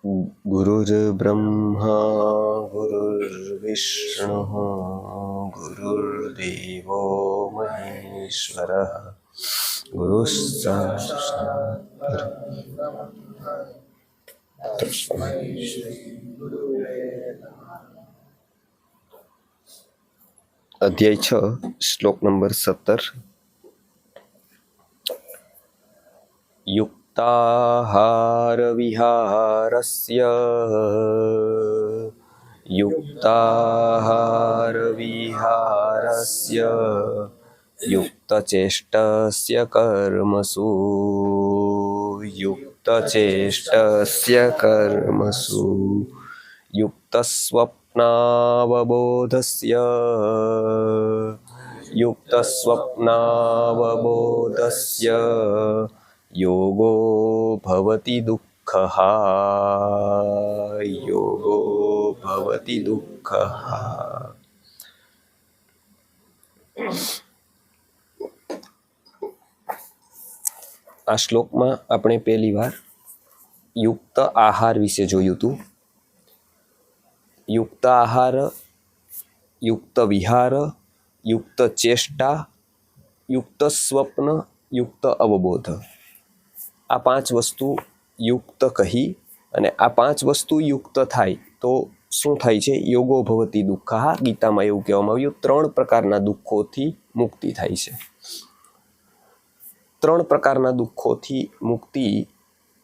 गुरुर्ब्रह्मा गुरुर्विष्णुः गुरुर्देवो महेश्वरः गुरुः साक्षात् तस्मै अध्याय 6 श्लोक नंबर 17 युक्ताहार विहारस्य युक्तचेष्टस्य कर्मसु युक्तस्वप्नावबोधस्य योगो भवति दुःखः આ શ્લોકમાં આપણે પહેલી વાર યુક્ત આહાર વિશે જોયું હતું. યુક્ત આહાર, યુક્ત વિહાર, યુક્ત ચેષ્ટા, યુક્ત સ્વપ્ન, યુક્ત અવબોધ, આ 5 વસ્તુ યુક્ત કહી અને આ 5 વસ્તુ યુક્ત થાય તો શું થાય છે? યોગો ભવતિ દુઃખઃ. ગીતામાં એવું કહેવામાં આવ્યું 3 પ્રકારના દુઃખોથી મુક્તિ થાય છે. 3 પ્રકારના દુઃખોથી મુક્તિ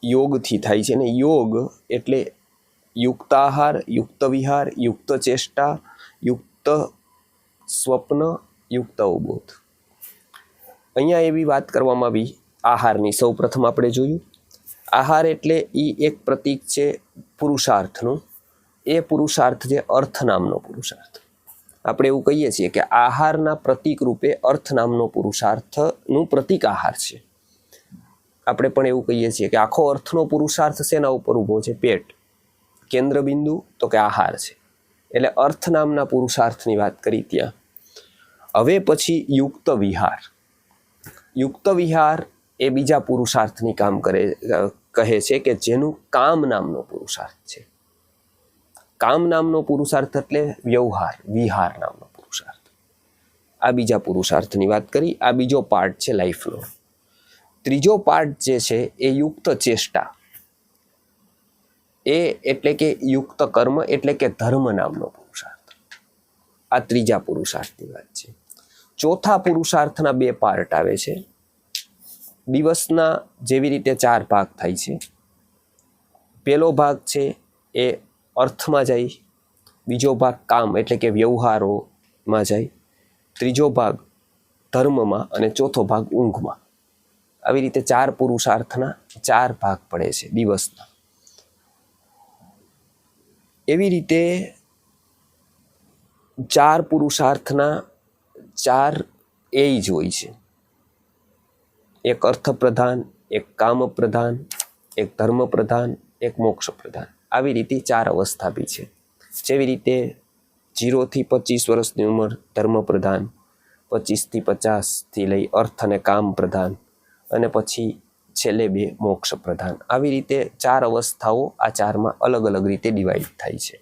યોગથી થાય છે. અને યોગ એટલે યુક્ત આહાર, યુક્ત વિહાર, યુક્ત ચેષ્ટા, યુક્ત સ્વપ્ન, યુક્ત અવબોધ. અહીંયા એવી વાત કરવામાં આવી આહારની. સૌ પ્રથમ આપણે જોયું આહાર એટલે એ એક પ્રતીક છે પુરુષાર્થનું. એ પુરુષાર્થ છે અર્થ નામનો પુરુષાર્થ. આપણે એવું કહીએ છીએ કે આહારના પ્રતીક રૂપે અર્થ નામનો પુરુષાર્થનું પ્રતીક આહાર છે. આપણે પણ એવું કહીએ છીએ કે આખો અર્થનો પુરુષાર્થ શેના ઉપર ઊભો છે? પેટ. કેન્દ્રબિંદુ તો કે આહાર છે. એટલે અર્થ નામના પુરુષાર્થની વાત કરી ત્યાં. હવે પછી યુક્ત વિહાર. યુક્ત વિહાર એ બીજા પુરુષાર્થની કામ કહે છે કે જેનું કામ નામનો પુરુષાર્થ છે. કામ નામનો પુરુષાર્થ એટલે વ્યવહાર, વિહાર નામનો પુરુષાર્થ. આ બીજા પુરુષાર્થની વાત કરી. આ બીજો પાર્ટ છે લાઈફનો. ત્રીજો પાર્ટ જે છે એ યુક્ત ચેષ્ટા. એ એટલે કે યુક્ત કર્મ એટલે કે ધર્મ નામનો પુરુષાર્થ. આ ત્રીજા પુરુષાર્થની વાત છે. ચોથા પુરુષાર્થના 2 પાર્ટ આવે છે. દિવસના જેવી રીતે 4 ભાગ થાય છે. પહેલો ભાગ છે એ અર્થમાં જાય, બીજો ભાગ કામ એટલે કે વ્યવહારોમાં જાય, ત્રીજો ભાગ ધર્મમાં અને ચોથો ભાગ ઊંઘમાં. આવી રીતે 4 પુરુષાર્થના 4 ભાગ પડે છે દિવસના. એવી રીતે 4 પુરુષાર્થના 4 એજ હોય છે. એક અર્થ પ્રધાન, એક કામ પ્રધાન, એક ધર્મ પ્રધાન, એક મોક્ષ પ્રધાન. આવી રીતે 4 અવસ્થા બી છે. જેવી રીતે 0 થી 25 વર્ષની ઉંમર ધર્મ પ્રધાન, 25 થી 50 થી લઈ અર્થ અને કામ પ્રધાન, અને પછી છેલ્લે 2 મોક્ષ પ્રધાન. આવી રીતે 4 અવસ્થાઓ આ 4માં અલગ અલગ રીતે ડિવાઈડ થાય છે.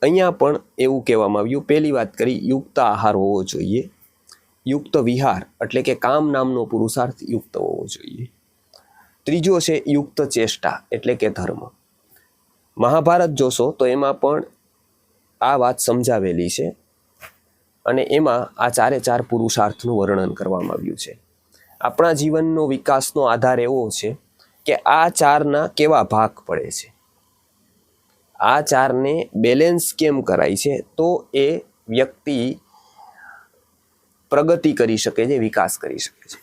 અહીંયા પણ એવું કહેવામાં આવ્યું. પહેલી વાત કરી યુક્ત આહાર હોવો જોઈએ. યુક્ત વિહાર એટલે કે કામ નામનો પુરુષાર્થ યુક્ત હોવો જોઈએ. ત્રીજો છે યુક્ત ચેષ્ટા એટલે કે ધર્મ. મહાભારત જોશો તો એમાં પણ આ વાત સમજાવેલી છે અને એમાં આ 4 પુરુષાર્થનું વર્ણન કરવામાં આવ્યું છે. આપણા જીવનનો વિકાસનો આધાર એવો છે કે આ 4ના કેવા ભાગ પડે છે, આ 4ને બેલેન્સ કેમ કરાય છે તો એ વ્યક્તિ પ્રગતિ કરી શકે છે, વિકાસ કરી શકે છે.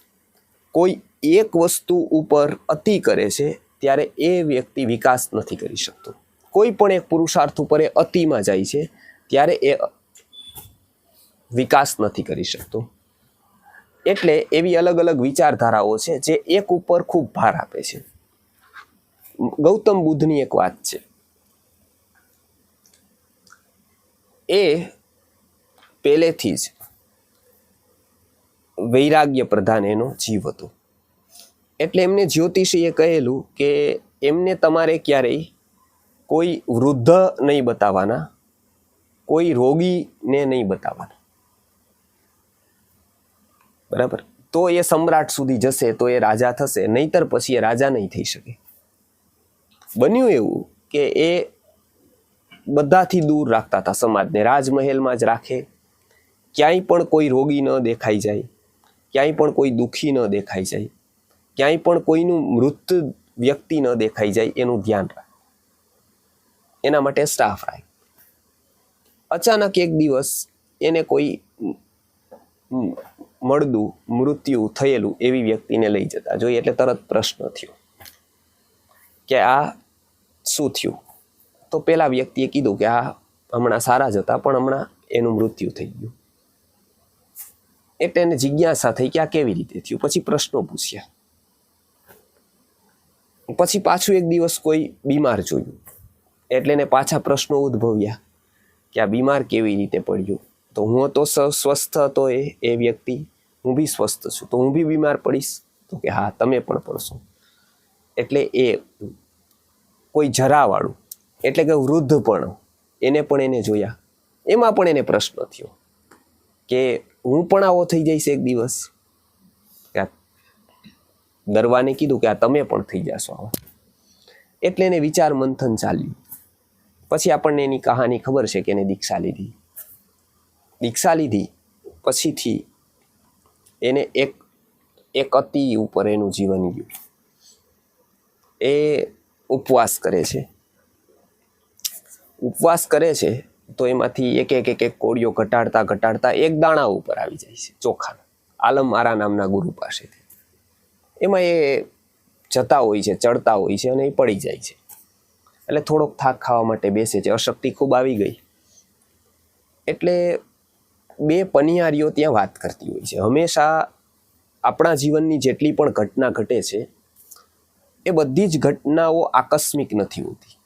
કોઈ એક વસ્તુ ઉપર અતિ કરે છે ત્યારે એ વ્યક્તિ વિકાસ નથી કરી શકતો. કોઈ પણ એક પુરુષાર્થ ઉપર એ અતિમાં જાય છે ત્યારે એ વિકાસ નથી કરી શકતો. એટલે એવી અલગ અલગ વિચારધારાઓ છે જે એક ઉપર ખૂબ ભાર આપે છે. ગૌતમ બુદ્ધની એક વાત છે. એ પહેલેથી જ વૈરાગ્ય પ્રધાન એનો જીવ હતો. એટલે એમને જ્યોતિષીએ કહેલું કે એમને તમારે ક્યારેય કોઈ વૃદ્ધ નહીં બતાવવાના, કોઈ રોગીને નહીં બતાવવાના, બરાબર? તો એ સમ્રાટ સુધી જશે, તો એ રાજા થશે, નહીતર પછી એ રાજા નહીં થઈ શકે. બન્યું એવું કે એ બધાથી દૂર રાખતા હતા સમાજને, રાજમહેલમાં જ રાખે, ક્યાંય પણ કોઈ રોગી ન દેખાઈ જાય, ક્યાંય પણ કોઈ દુઃખી ન દેખાઈ જાય, ક્યાંય પણ કોઈનું મૃત વ્યક્તિ ન દેખાઈ જાય એનું ધ્યાન રાખે, એના માટે સ્ટાફ રાખે. અચાનક એક દિવસ એને કોઈ મળદું મૃત્યુ થયેલું એવી વ્યક્તિને લઈ જતા જોઈએ એટલે તરત પ્રશ્ન થયો કે આ શું થયું? તો પેલા વ્યક્તિએ કીધું કે આ હમણાં સારા જ હતા પણ હમણાં એનું મૃત્યુ થઈ ગયું. એટલે એને જિજ્ઞાસા થઈ કે આ કેવી રીતે થયું. પછી પ્રશ્નો પૂછ્યા. પછી પાછું એક દિવસ કોઈ બીમાર જોયું એટલે એને પાછા પ્રશ્નો ઉદ્ભવ્યા કે આ બીમાર કેવી રીતે પડ્યું? તો હું તો સ્વસ્થ હતો, એ વ્યક્તિ, હું બી સ્વસ્થ છું, તો હું બી બીમાર પડીશ? તો કે હા, તમે પણ પડશો. એટલે એ કોઈ જરાવાળું એટલે કે વૃદ્ધ પણ એને જોયા, એમાં પણ એને પ્રશ્ન થયો કે હું પણ આવો થઈ જઈશ એક દિવસ. દરવાને કીધું કે આ તમે પણ થઈ જશો આવા. એટલે એને વિચાર મંથન ચાલ્યું. પછી આપણને એની કહાની ખબર છે કે એને દીક્ષા લીધી. દીક્ષા લીધી પછીથી એને એક અતિ ઉપર એનું જીવન ગયું. એ ઉપવાસ કરે છે. ઉપવાસ કરે છે તો એમાંથી એક કોળીઓ ઘટાડતા એક દાણા ઉપર આવી જાય છે, ચોખા. આલમ આરા નામના ગુરુ પાસેથી. એમાં એ જતા હોય છે, ચડતા હોય છે અને એ પડી જાય છે. એટલે થોડોક થાક ખાવા માટે બેસે છે, અશક્તિ ખૂબ આવી ગઈ. એટલે બે પનિયારીઓ ત્યાં વાત કરતી હોય છે. હંમેશા આપણા જીવનની જેટલી પણ ઘટના ઘટે છે એ બધી જ ઘટનાઓ આકસ્મિક નથી હોતી.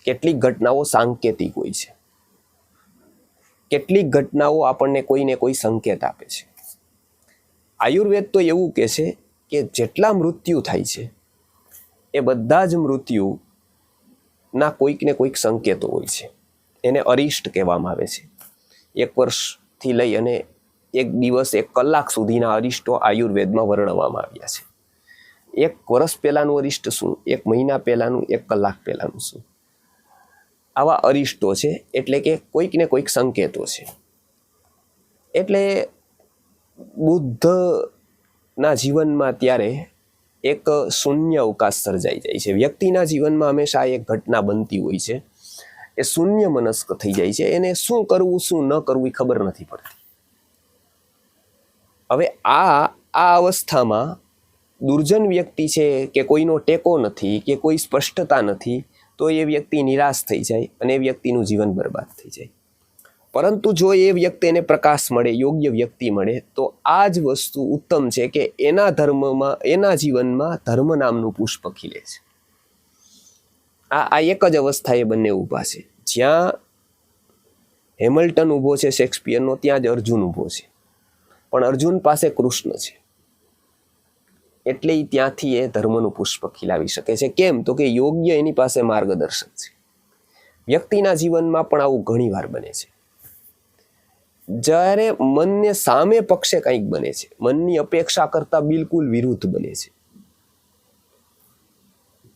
કેટલીક ઘટનાઓ સાંકેતિક હોય છે. કેટલીક ઘટનાઓ આપણને કોઈને કોઈ સંકેત આપે છે. આયુર્વેદ તો એવું કહે છે કે જેટલા મૃત્યુ થાય છે એ બધા જ મૃત્યુના કોઈક ને કોઈક સંકેતો હોય છે. એને અરિષ્ટ કહેવામાં આવે છે. 1 વર્ષથી લઈ અને 1 દિવસ 1 કલાક સુધીના અરિષ્ટો આયુર્વેદમાં વર્ણવવામાં આવ્યા છે. 1 વર્ષ પહેલાનું અરિષ્ટ શું, 1 મહિના પહેલાનું, 1 કલાક પહેલાનું શું, આવા અરિષ્ટો છે. એટલે કે કોઈક ને કોઈક સંકેતો છે. એટલે બુદ્ધના જીવનમાં ત્યારે એક શૂન્ય અવકાશ સર્જાઈ જાય છે. વ્યક્તિના જીવનમાં હંમેશા એક ઘટના બનતી હોય છે. એ શૂન્ય મનસ્ક થઈ જાય છે. એને શું કરવું શું ન કરવું એ ખબર નથી પડતી. હવે આ અવસ્થામાં દુર્જન વ્યક્તિ છે કે કોઈનો ટેકો નથી કે કોઈ સ્પષ્ટતા નથી, તો એ વ્યક્તિ નિરાશ થઈ જાય અને એ વ્યક્તિનું જીવન બરબાદ થઈ જાય. પરંતુ જો એ વ્યક્તિને પ્રકાશ મળે, યોગ્ય વ્યક્તિ મળે, તો આ જ વસ્તુ ઉત્તમ છે કે એના જીવનમાં ધર્મ નામનું પુષ્પ ખીલે છે. આ એક જ અવસ્થા એ બંને ઊભા છે. જ્યાં હેમિલ્ટન ઊભો છે શેક્સપિયરનો, ત્યાં જ અર્જુન ઊભો છે. પણ અર્જુન પાસે કૃષ્ણ છે એટલે ત્યાંથી એ ધર્મનું પુષ્પ ખીલાવી શકે છે. કેમ? તો કે યોગ્ય એની પાસે માર્ગદર્શક છે. વ્યક્તિના જીવનમાં પણ આવું ઘણીવાર બને છે. જ્યારે મનને સામે પક્ષે કંઈક બને છે, મનની અપેક્ષા કરતા બિલકુલ વિરુદ્ધ બને છે,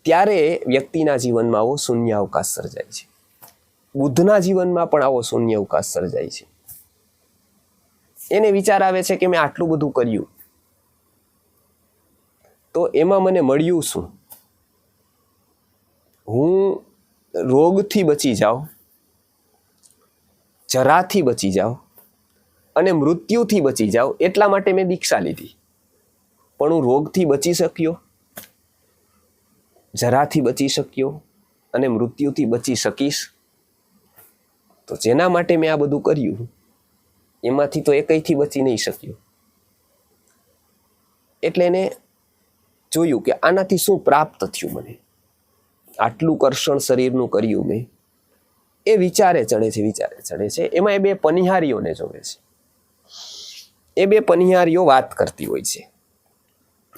ત્યારે વ્યક્તિના જીવનમાં આવો શૂન્ય અવકાશ સર્જાય છે. બુદ્ધના જીવનમાં પણ આવો શૂન્ય અવકાશ સર્જાય છે. એને વિચાર આવે છે કે મેં આટલું બધું કર્યું તો એમાં મને મળ્યું શું? હું રોગથી બચી જાઉં, જરાથી બચી જાઉં અને મૃત્યુથી બચી જાઉં એટલા માટે મેં દીક્ષા લીધી. પણ હું રોગથી બચી શક્યો, જરાથી બચી શક્યો અને મૃત્યુથી બચી શકીશ? તો જેના માટે મેં આ બધું કર્યું એમાંથી તો એકયથી બચી નહીં શક્યો. એટલે એને જોયું કે આનાથી શું પ્રાપ્ત થયું મને, આટલું કર્ષણ શરીરનું કર્યું મેં. એ વિચારે ચડે છે. એમાં એ બે પનિહારીઓને જોવે છે. એ બે પનિહારીઓ વાત કરતી હોય છે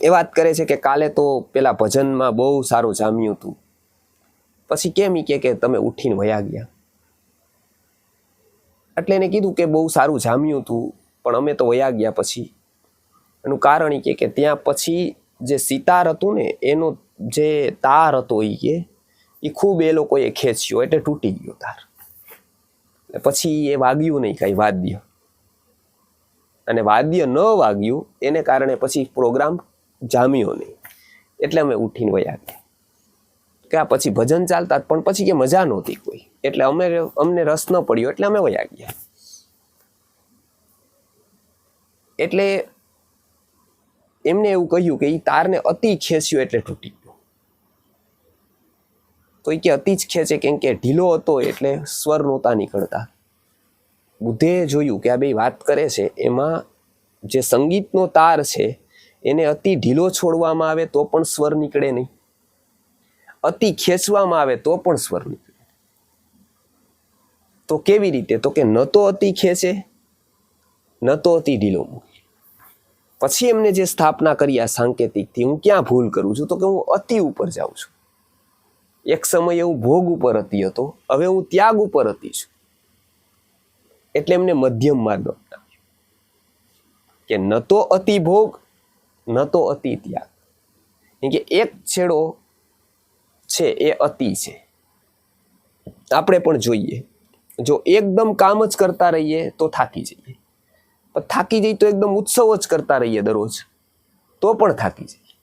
એ વાત કરે છે કે કાલે તો પેલા ભજનમાં બહુ સારું જામ્યું હતું, પછી કેમ ઈ કે તમે ઉઠીને વયા ગયા? એટલે એને કીધું કે બહુ સારું જામ્યું હતું પણ અમે તો વયા ગયા. પછી એનું કારણ એ કે ત્યાં પછી જે સિતાર હતું ને એનો જે તાર હતો એ ખૂબ એ લોકોએ ખેંચ્યો એટલે તૂટી ગયો તાર. પછી એ વાગ્યું નહીં કાંઈ વાદ્ય, અને વાદ્ય ન વાગ્યું એને કારણે પછી પ્રોગ્રામ જામ્યો નહીં, એટલે અમે ઉઠીને વયા ગયા. કે આ પછી ભજન ચાલતા પણ પછી કે મજા નહોતી કોઈ, એટલે અમને રસ ન પડ્યો એટલે અમે વયા ગયા. એટલે એમને એવું કહ્યું કે એ તારને અતિ ખેંચ્યો એટલે તૂટી ગયો. તો એ કે અતિ જ ખેંચે કેમ કે ઢીલો હતો એટલે સ્વર નહોતા નીકળતા. બુદ્ધે જોયું કે આ બે વાત કરે છે એમાં જે સંગીતનો તાર છે એને અતિ ઢીલો છોડવામાં આવે તો પણ સ્વર નીકળે નહીં, અતિ ખેંચવામાં આવે તો પણ સ્વર નીકળે. તો કેવી રીતે? તો કે ન તો અતિ ખેંચે ન તો અતિ ઢીલો મૂકે. પછી એમને જે સ્થાપના કરી આ સાંકેતિકથી, હું ક્યાં ભૂલ કરું છું? તો કે હું અતિ ઉપર જાઉં છું. એક સમયે હું ભોગ ઉપર અતિ હતો, હવે હું ત્યાગ ઉપર અતિ છું. એટલે એમને મધ્યમ માર્ગ અપનાવ્યો કે ન તો અતિ ભોગ ન તો અતિ ત્યાગ. કેમ કે એક છેડો છે એ અતિ છે. આપણે પણ જોઈએ, જો એકદમ કામ જ કરતા રહીએ તો થાકી જઈએ, પણ થાકી જઈએ તો એકદમ ઉત્સવ જ કરતા રહીએ દરરોજ તો પણ થાકી જઈએ.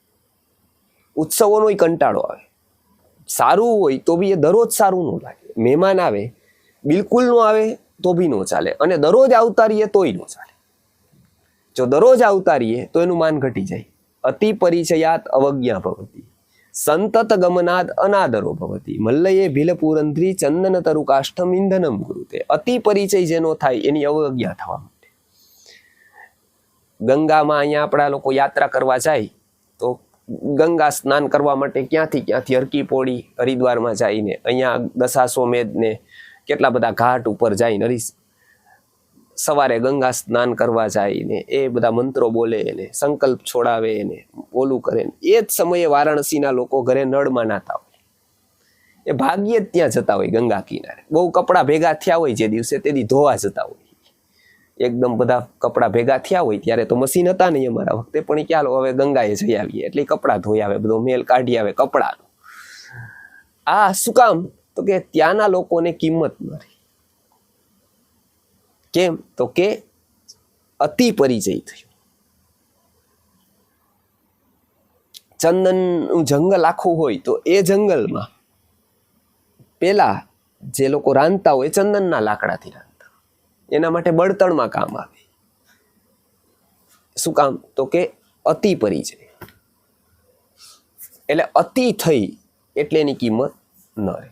ઉત્સવોનો કંટાળો આવે. સારું હોય તો બી એ દરરોજ સારું ન લાગે. મહેમાન આવે બિલકુલ ન આવે તો બી ન ચાલે, અને દરરોજ આવતા રહીએ તોય ન ચાલે. જો દરરોજ આવતા રહીએ તો એનું માન ઘટી જાય. અતિ પરિચયાત અવજ્ઞા ભવતી, સંતત ગમનાદ અનાદરો ભવતી, મલ્લયે ભીલપુરંધ્રી ચંદન તરુકાષ્ઠમ ઇંધનમ કુરુતે. અતિ પરિચય જેનો થાય એની અવજ્ઞા થવા માટે. ગંગામાં અહીંયા આપણા લોકો યાત્રા કરવા જાય તો ગંગા સ્નાન કરવા માટે ક્યાંથી હરકી પોળી હરિદ્વારમાં જઈને અહીંયા દશાશ્વમેધ ને કેટલા બધા ઘાટ ઉપર જઈને સવારે ગંગા સ્નાન કરવા જાય ને એ બધા મંત્રો બોલે ને સંકલ્પ છોડાવે ને ઓલું કરે ને એ જ સમયે વારાણસીના લોકો ઘરે નળમાં નાતા હોય. એ ભાગ્યે જ ત્યાં જતા હોય ગંગા કિનારે. બહુ કપડાં ભેગા થયા હોય જે દિવસે તેથી ધોવા જતા હોય. એકદમ બધા કપડાં ભેગા થયા હોય ત્યારે તો મશીન હતા નહીં અમારા વખતે, પણ ચાલો હવે ગંગાએ જઈ આવીએ એટલે કપડાં ધોઈ આવે, બધો મેલ કાઢી આવે કપડાનો. આ શું કામ? તો કે ત્યાંના લોકોને કિંમત ન રહી. કેમ? તો કે અતિ પરિચય થયો. ચંદનનું જંગલ આખું હોય તો એ જંગલમાં પેલા જે લોકો રાંધતા હોય ચંદનના લાકડાથી રાંધતા, એના માટે બળતણમાં કામ આવે. શું કામ? તો કે અતિ પરિચય. એટલે અતિ થઈ એટલે એની કિંમત ન રહે.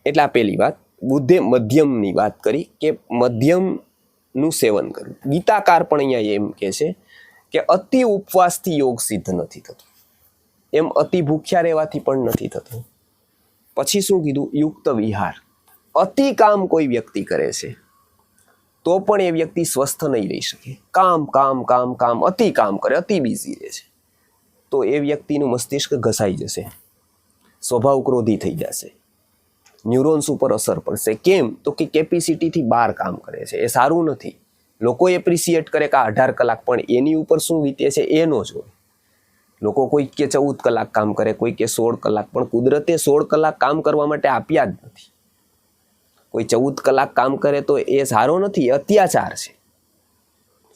એટલે આ પેલી વાત. બુદ્ધે મધ્યમની વાત કરી કે મધ્યમનું સેવન કરવું. ગીતાકાર પણ અહીંયા એમ કે છે કે અતિ ઉપવાસથી યોગ સિદ્ધ નથી થતો, એમ અતિ ભૂખ્યા રહેવાથી પણ નથી થતું. પછી શું કીધું? યુક્ત વિહાર. અતિ કામ કોઈ વ્યક્તિ કરે છે તો પણ એ વ્યક્તિ સ્વસ્થ નહીં રહી શકે. કામ કામ કામ કામ અતિ કામ કરે, અતિ બિઝી રહે છે તો એ વ્યક્તિનું મસ્તિષ્ક ઘસાઈ જશે, સ્વભાવ ક્રોધી થઈ જશે, ન્યુરોન્સ ઉપર અસર પડશે. કેમ? તો કે કેપેસિટીથી બહાર કામ કરે છે, એ સારું નથી. લોકો એપ્રિસિએટ કરે કે 18 કલાક, પણ એની ઉપર શું વીતે છે એ ન જોવે. લોકો કોઈ કે 14 કલાક કામ કરે, કોઈ કે 16 કલાક, પણ કુદરતે 16 કલાક કામ કરવા માટે આપ્યા જ નથી. કોઈ 14 કલાક કામ કરે તો એ સારો નથી, એ અત્યાચાર છે.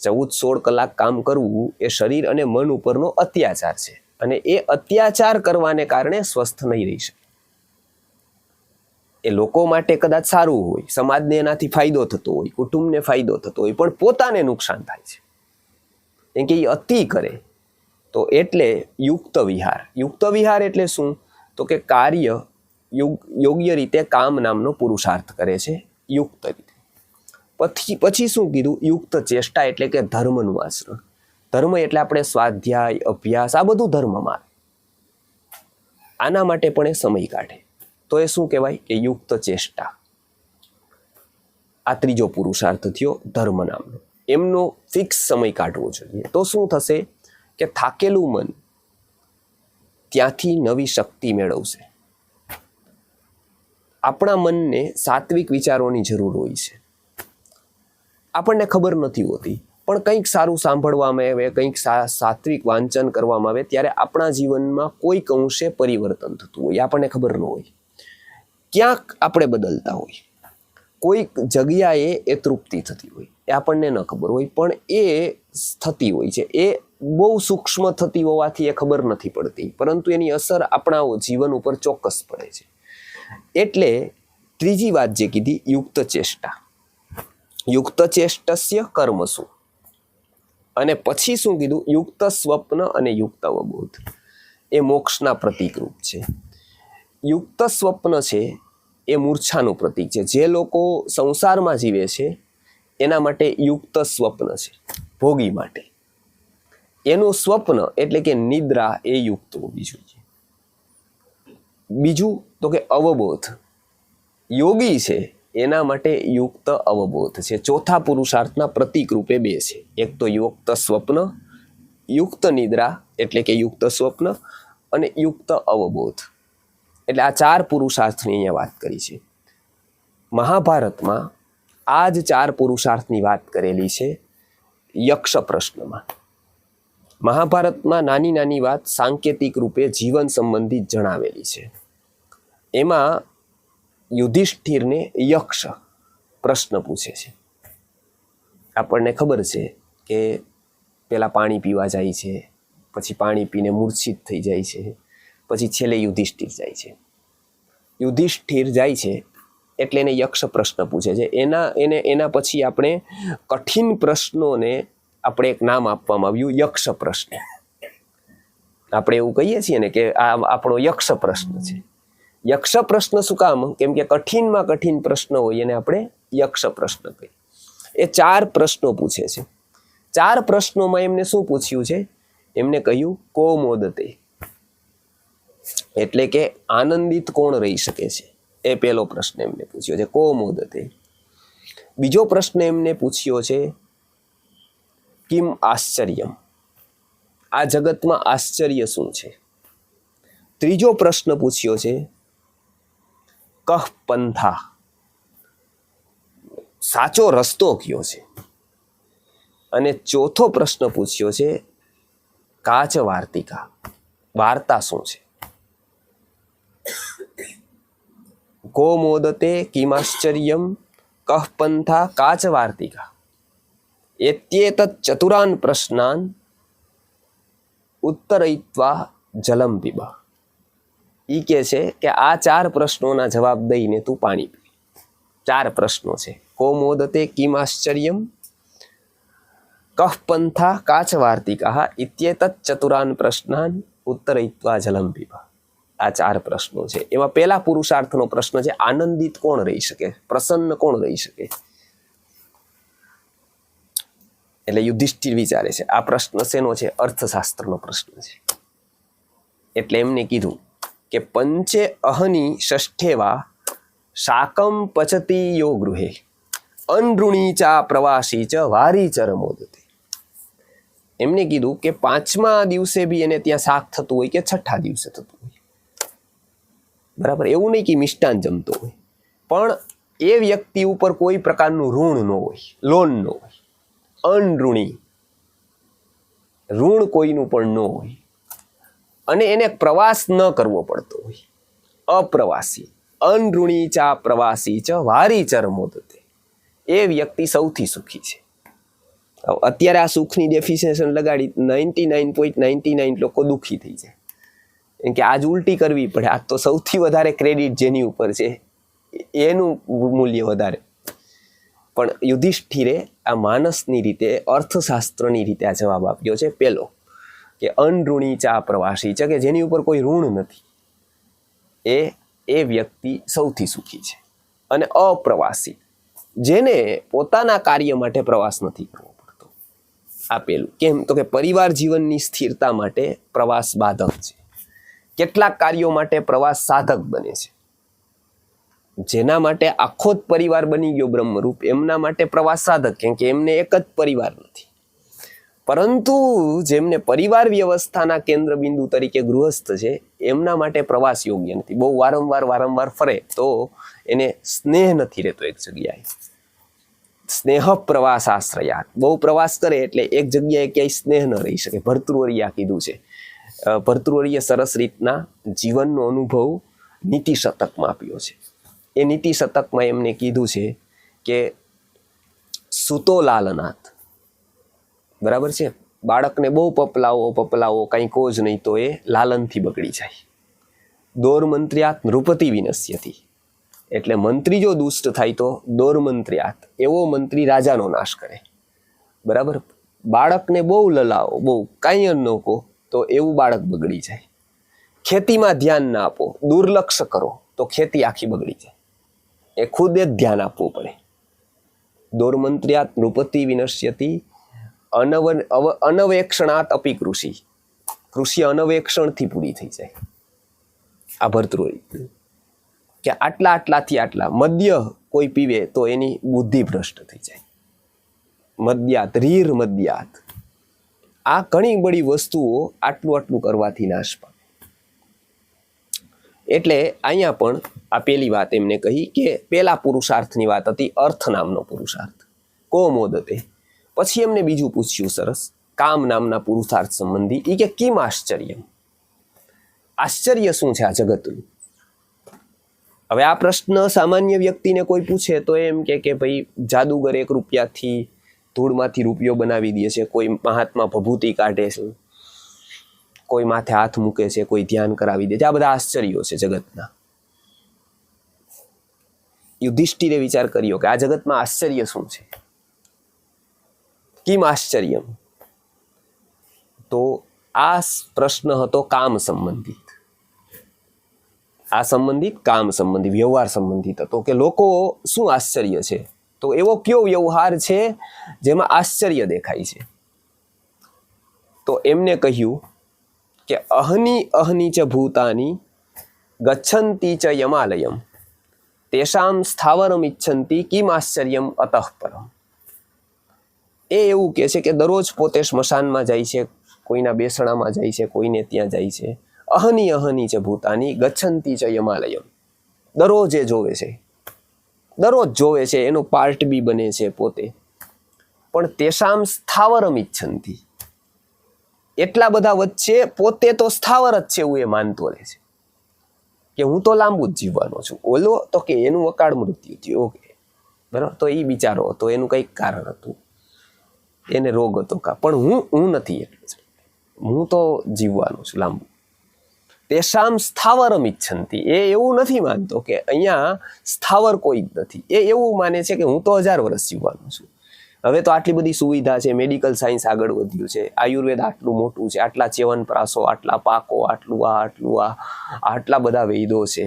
14-16 કલાક કામ કરવું એ શરીર અને મન ઉપરનો અત્યાચાર છે, અને એ અત્યાચાર કરવાને કારણે સ્વસ્થ નહીં રહી શકે. એ લોકો માટે કદાચ સારું હોય, સમાજને એનાથી ફાયદો થતો હોય, કુટુંબને ફાયદો થતો હોય, પણ પોતાને નુકસાન થાય છે કેમ કે એ અતિ કરે. તો એટલે યુક્ત વિહાર. યુક્ત વિહાર એટલે શું? તો કે કાર્ય યોગ્ય રીતે કામ નામનો પુરુષાર્થ કરે છે યુક્ત રીતે. પછી શું કીધું? યુક્ત ચેષ્ટા એટલે કે ધર્મનું આચરણ. ધર્મ એટલે આપણે સ્વાધ્યાય, અભ્યાસ, આ બધું ધર્મમાં આવે. આના માટે પણ એ સમય કાઢે તો એ શું કહેવાય? કે યુક્ત ચેષ્ટા. આ ત્રીજો પુરુષાર્થ થયો ધર્મ નામનો. એમનો ફિક્સ સમય કાઢવો જોઈએ. તો શું થશે? કે થાકેલું મન ત્યાંથી નવી શક્તિ મેળવશે. આપણા મનને સાત્વિક વિચારોની જરૂર હોય છે. આપણને ખબર નથી હોતી, પણ કંઈક સારું સાંભળવામાં આવે, કંઈક સાત્વિક વાંચન કરવામાં આવે ત્યારે આપણા જીવનમાં કોઈક અંશે પરિવર્તન થતું હોય, આપણને ખબર ન હોય. ક્યાંક આપણે બદલતા હોય, કોઈક જગ્યાએ એ તૃપ્તિ થતી હોય, એ આપણને ન ખબર હોય, પણ એ થતી હોય છે. એ બહુ સૂક્ષ્મ થતી હોવાથી એ ખબર નથી પડતી, પરંતુ એની અસર આપણા જીવન ઉપર ચોક્કસ પડે છે. એટલે ત્રીજી વાત જે કીધી, યુક્ત ચેષ્ટા, યુક્ત ચેષ્ટસ્ય કર્મસુ. અને પછી શું કીધું? યુક્ત સ્વપ્ન અને યુક્ત અવબોધ. એ મોક્ષના પ્રતીકરૂપ છે. યુક્ત સ્વપ્ન છે એ મૂર્છાનું પ્રતીક છે. જે લોકો સંસારમાં જીવે છે એના માટે યુક્ત સ્વપ્ન છે, ભોગી માટે. એનું સ્વપ્ન એટલે કે નિદ્રા એ યુક્ત હોવી જોઈએ. બીજું તો કે અવબોધ, યોગી છે એના માટે યુક્ત અવબોધ છે. ચોથા પુરુષાર્થના પ્રતીક રૂપે બે છે. એક તો યુક્ત સ્વપ્ન, યુક્ત નિદ્રા એટલે કે યુક્ત સ્વપ્ન, અને યુક્ત અવબોધ. એટલે આ ચાર પુરુષાર્થની અહીંયા વાત કરી છે. મહાભારતમાં આ જ ચાર પુરુષાર્થની વાત કરેલી છે યક્ષ પ્રશ્નમાં. મહાભારતમાં નાની નાની વાત સાંકેતિક રૂપે જીવન સંબંધિત જણાવેલી છે. એમાં યુધિષ્ઠિરને યક્ષ પ્રશ્ન પૂછે છે. આપણને ખબર છે કે પેલા પાણી પીવા જાય છે, પછી પાણી પીને મૂર્છિત થઈ જાય છે, પછી છેલ્લે યુધિષ્ઠિર જાય છે. યુધિષ્ઠિર જાય છે એટલે એને યક્ષ પ્રશ્ન પૂછે છે. એના પછી આપણે કઠિન પ્રશ્નોને આપણે એક નામ આપવામાં આવ્યું, યક્ષ પ્રશ્ન. આપણે એવું કહીએ છીએ ને કે આ આપણો યક્ષ પ્રશ્ન છે. યક્ષ પ્રશ્ન શું કામ? કેમ કે કઠિનમાં કઠિન પ્રશ્ન હોય એને આપણે યક્ષ પ્રશ્ન કહીએ. એ ચાર પ્રશ્નો પૂછે છે. ચાર પ્રશ્નોમાં એમને શું પૂછ્યું છે? એમને કહ્યું કો મોદતે, એટલે કે આનંદિત કોણ રહી શકે છે? એ પહેલો પ્રશ્ન એમને પૂછ્યો છે, કો મોદતે. બીજો પ્રશ્ન એમને પૂછ્યો છે કિમ આશ્ચર્યમ, આ જગતમાં આશ્ચર્ય શું છે? ત્રીજો પ્રશ્ન પૂછ્યો છે કહ પંથા, સાચો રસ્તો કયો છે? અને ચોથો પ્રશ્ન પૂછ્યો છે કાચ વાર્તિકા, વાર્તા શું છે? કો મોદતે કિમાશ્ચર્યમ કહ પંથા કાચ વાર્તિકા એત્યેતત ચતુરાન પ્રશ્નાન ઉત્તરયિત્વા જલમ પીબા. ઈ કે છે કે આ ચાર પ્રશ્નોના જવાબ દઈને તું પાણી પી. ચાર પ્રશ્નો છે. કો મોદતે કિમાશ્ચર્યમ કહ પંથા કાચ વાર્તિકા ઇત્યેતત ચતુરાન પ્રશ્નાન ઉત્તરયિત્વા જલમ પીબા. આ ચાર પ્રશ્નો છે. એમાં પહેલા પુરુષાર્થનો પ્રશ્ન છે આનંદિત કોણ રહી શકે, પ્રસન્ન કોણ રહી શકે? એટલે યુધિષ્ઠિર વિચારે છે આ પ્રશ્ન શેનો છે? અર્થશાસ્ત્રનો પ્રશ્ન છે. એટલે એમને કીધું કે પંચે અહની ષષ્ઠેવા શાકમ પચતી યો ગૃહે અનૃણી ચા પ્રવાસી ચ વારી ચરમોદતે. એમને કીધું કે પાંચમા દિવસે બી એને ત્યાં શાક થતું હોય કે છઠ્ઠા દિવસે થતું હોય, બરાબર? એવું નહીં કે મિષ્ટાન જમતો હોય, પણ એ વ્યક્તિ ઉપર કોઈ પ્રકારનું ઋણ ન હોય, લોન ન હોય. અનઋણી, ઋણ કોઈનું પણ ન હોય, અને એને પ્રવાસ ન કરવો પડતો હોય. અપ્રવાસી, અનઋણી ચા પ્રવાસી ચ વારી ચરમોદતે. એ વ્યક્તિ સૌથી સુખી છે. અત્યારે આ સુખની ડેફિનેશન લગાડી 99.99 લોકો દુઃખી થઈ જાય. કેમ કે આજ ઉલટી કરવી પડે. આજ તો સૌથી વધારે ક્રેડિટ જેની ઉપર છે એનું મૂલ્ય વધારે. પણ યુધિષ્ઠિરે આ માનસની રીતે, અર્થશાસ્ત્રની રીતે આ જવાબ આપ્યો છે. પેલો કે અનઋણી ચા પ્રવાસી છે, કે જેની ઉપર કોઈ ઋણ નથી, એ વ્યક્તિ સૌથી સુખી છે. અને અપ્રવાસી, જેને પોતાના કાર્ય માટે પ્રવાસ નથી કરવો પડતો. આ પેલું. કેમ? તો કે પરિવાર જીવનની સ્થિરતા માટે પ્રવાસ બાધક છે. કેટલાક કાર્યો માટે પ્રવાસ સાધક બને છે. જેના માટે આખો જ પરિવાર બની ગયો બ્રહ્મરૂપ, એમના માટે પ્રવાસ સાધક, કેમ કે એમને એક જ પરિવાર નથી. પરંતુ જેમને પરિવાર વ્યવસ્થાના કેન્દ્ર બિંદુ તરીકે ગૃહસ્થ છે એમના માટે પ્રવાસ યોગ્ય નથી. બહુ વારંવાર ફરે તો એને સ્નેહ નથી રહેતો એક જગ્યાએ. સ્નેહ પ્રવાસ આશ્રયાત, બહુ પ્રવાસ કરે એટલે એક જગ્યાએ ક્યાંય સ્નેહ ન રહી શકે. ભર્તૃહરિએ કીધું છે. ભર્તૃહરિએ સરસ રીતના જીવનનો અનુભવ નીતિ શતકમાં આપ્યો છે. એ નીતિ શતકમાં એમને કીધું છે કે સૂતો લાલનાથ, બરાબર છે, બાળકને બહુ પપલાવો કંઈ કોજ નહીં તો એ લાલનથી બગડી જાય. દોર મંત્ર્યાત નૃપતિ વિનશ્યથી, એટલે મંત્રી જો દુષ્ટ થાય તો દોર મંત્ર્યાત, એવો મંત્રી રાજાનો નાશ કરે. બરાબર. બાળકને બહુ લલાવો, બહુ કાંઈ ન કહો તો એવું બાળક બગડી જાય. ખેતીમાં ધ્યાન ના આપો, દુર્લક્ષ કરો તો ખેતી આખી બગડી જાય. એ ખુદ જ ધ્યાન આપવું પડે. દોર્મંત્ર્યાત નૃપતિ વિનશ્યતિ અનવેક્ષણાત અપી કૃષિ, કૃષિ અનવેક્ષણથી પૂરી થઈ જાય. આ ભર્તૃહરિ કે આટલાથી આટલા મદ્ય કોઈ પીવે તો એની બુદ્ધિ ભ્રષ્ટ થઈ જાય. મદ્યાત, રીર મદ્યાત, આ ઘણી બધી વસ્તુઓ આટલું કરવાથી નાશ પામે. એટલે અહીંયા પણ આ પેલી વાત એમને કહી કે પેલા પુરુષાર્થની વાત હતી, અર્થ નામનો પુરુષાર્થ, કો મોદતે. પછી એમને બીજું પૂછ્યું સરસ, કામ નામના પુરુષાર્થ સંબંધી. એ કે કિમ આશ્ચર્ય, આશ્ચર્ય શું છે આ જગતનું? હવે આ પ્રશ્ન સામાન્ય વ્યક્તિને કોઈ પૂછે તો એમ કે ભાઈ જાદુગર 1 રૂપિયાથી ધૂળમાંથી રૂપિયો બનાવી દે છે, કોઈ મહાત્મા ભભૂતિ કાઢે છે, કોઈ માથે હાથ મૂકે છે, કોઈ ધ્યાન કરાવી દે છે. આ બધા આશ્ચર્યો છે જગતના. યુધિષ્ઠિરે વિચાર કર્યો કે આ જગતમાં આશ્ચર્ય શું છે? કિમ આશ્ચર્ય? તો આ પ્રશ્ન હતો કામ સંબંધિત. આ સંબંધિત કામ સંબંધી, વ્યવહાર સંબંધિત હતો કે લોકો શું આશ્ચર્ય છે, તો એવો કયો વ્યવહાર છે જેમાં આશ્ચર્ય દેખાય છે? તો એમને કહ્યું કે અહની ચ ભૂતાની ગચ્છન્તિ ચ યમાલયમ તેષામ સ્થાવરમ ઇચ્છન્તિ કિમ આશ્ચર્યમ અતઃ પરમ. એ એવું કહે છે કે દરરોજ પોતે સ્મશાનમાં જાય છે, કોઈના બેસણામાં જાય છે, કોઈને ત્યાં જાય છે. અહની ચ ભૂતાની ગચ્છન્તિ ચ યમાલયમ, દરરોજ એ જોવે છે, દરરોજ જોવે છે, એનો પાર્ટ બી બને છે પોતે. પણ તેષામ સ્થાવરમ ઇચ્છન્તિ, એટલા બધા વચ્ચે પોતે તો સ્થાવર જ છે એવું એ માનતો રહે છે કે હું તો લાંબુ જ જીવવાનો છું. ઓલો તો કે એનું અકાળ મૃત્યુ થયું, ઓકે બરાબર, તો એ બિચારો હતો, એનું કંઈક કારણ હતું, એને રોગ હતો કા, પણ હું નથી એટલું છે, હું તો જીવવાનો છું લાંબુ. તેષામ સ્થાવરમ ઇચ્છન્તિ, એ એવું નથી માનતો કે અહીંયા સ્થાવર કોઈ જ નથી. એ એવું માને છે કે હું તો 1000 વર્ષ જીવવાનો છું. હવે તો આટલી બધી સુવિધા છે, મેડિકલ સાયન્સ આગળ વધ્યું છે, આયુર્વેદ આટલું મોટું છે, આટલા ચ્યવનપ્રાશો, આટલા પાકો, આટલા બધા વૈદો છે,